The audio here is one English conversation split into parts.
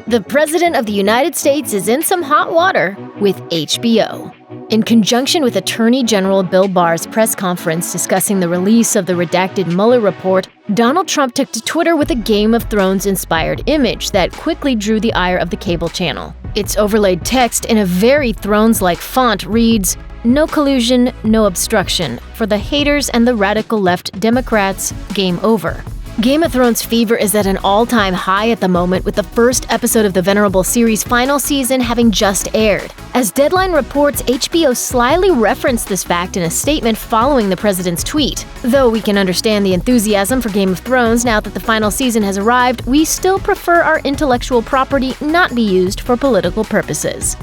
The President of the United States is in some hot water with HBO. In conjunction with Attorney General Bill Barr's press conference discussing the release of the redacted Mueller report, Donald Trump took to Twitter with a Game of Thrones-inspired image that quickly drew the ire of the cable channel. Its overlaid text in a very Thrones-like font reads, "No collusion, no obstruction. For the haters and the radical left Democrats, game over." Game of Thrones fever is at an all-time high at the moment, with the first episode of the venerable series' final season having just aired. As Deadline reports, HBO slyly referenced this fact in a statement following the president's tweet. Though we can understand the enthusiasm for Game of Thrones now that the final season has arrived, we still prefer our intellectual property not be used for political purposes.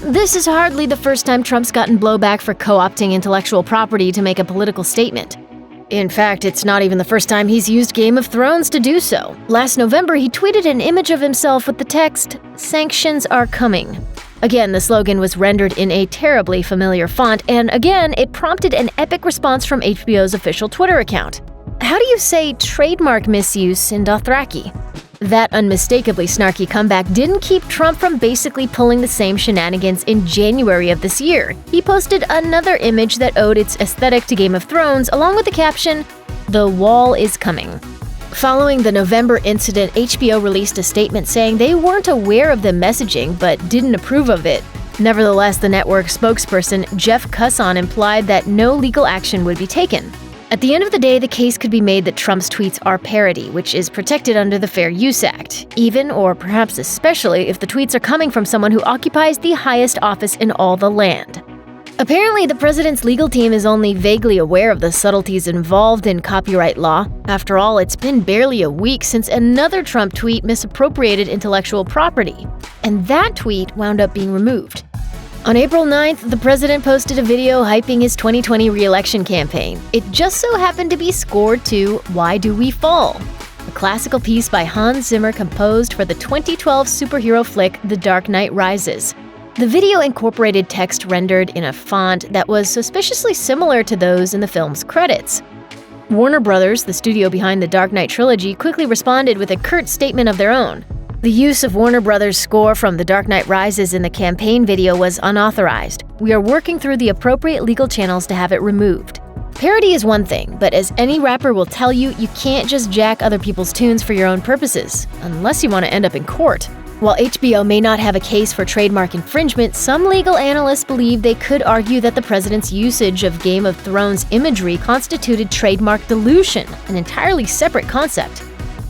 This is hardly the first time Trump's gotten blowback for co-opting intellectual property to make a political statement. In fact, it's not even the first time he's used Game of Thrones to do so. Last November, he tweeted an image of himself with the text, "Sanctions are coming." Again, the slogan was rendered in a terribly familiar font, and again, it prompted an epic response from HBO's official Twitter account. How do you say trademark misuse in Dothraki? That unmistakably snarky comeback didn't keep Trump from basically pulling the same shenanigans in January of this year. He posted another image that owed its aesthetic to Game of Thrones, along with the caption, "The wall is coming." Following the November incident, HBO released a statement saying they weren't aware of the messaging but didn't approve of it. Nevertheless, the network's spokesperson, Jeff Cusson, implied that no legal action would be taken. At the end of the day, the case could be made that Trump's tweets are parody, which is protected under the Fair Use Act, even or perhaps especially if the tweets are coming from someone who occupies the highest office in all the land. Apparently, the president's legal team is only vaguely aware of the subtleties involved in copyright law. After all, it's been barely a week since another Trump tweet misappropriated intellectual property, and that tweet wound up being removed. On April 9th, the president posted a video hyping his 2020 re-election campaign. It just so happened to be scored to "Why Do We Fall?", a classical piece by Hans Zimmer composed for the 2012 superhero flick The Dark Knight Rises. The video incorporated text rendered in a font that was suspiciously similar to those in the film's credits. Warner Brothers, the studio behind the Dark Knight trilogy, quickly responded with a curt statement of their own. The use of Warner Brothers' score from The Dark Knight Rises in the campaign video was unauthorized. We are working through the appropriate legal channels to have it removed. Parody is one thing, but as any rapper will tell you, you can't just jack other people's tunes for your own purposes, unless you want to end up in court. While HBO may not have a case for trademark infringement, some legal analysts believe they could argue that the president's usage of Game of Thrones imagery constituted trademark dilution, an entirely separate concept.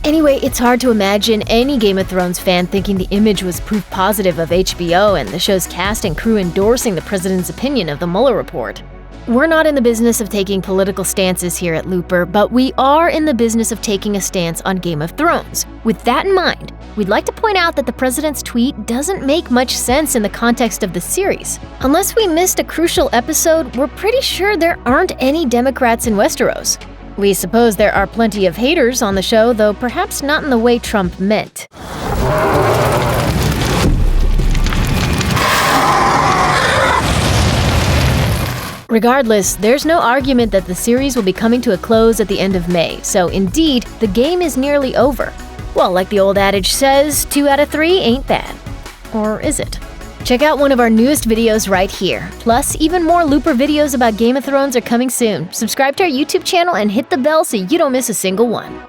Anyway, it's hard to imagine any Game of Thrones fan thinking the image was proof positive of HBO and the show's cast and crew endorsing the president's opinion of the Mueller report. We're not in the business of taking political stances here at Looper, but we are in the business of taking a stance on Game of Thrones. With that in mind, we'd like to point out that the president's tweet doesn't make much sense in the context of the series. Unless we missed a crucial episode, we're pretty sure there aren't any Democrats in Westeros. We suppose there are plenty of haters on the show, though perhaps not in the way Trump meant. Regardless, there's no argument that the series will be coming to a close at the end of May, so indeed, the game is nearly over. Well, like the old adage says, 2 out of 3 ain't bad. Or is it? Check out one of our newest videos right here. Plus, even more Looper videos about Game of Thrones are coming soon. Subscribe to our YouTube channel and hit the bell so you don't miss a single one.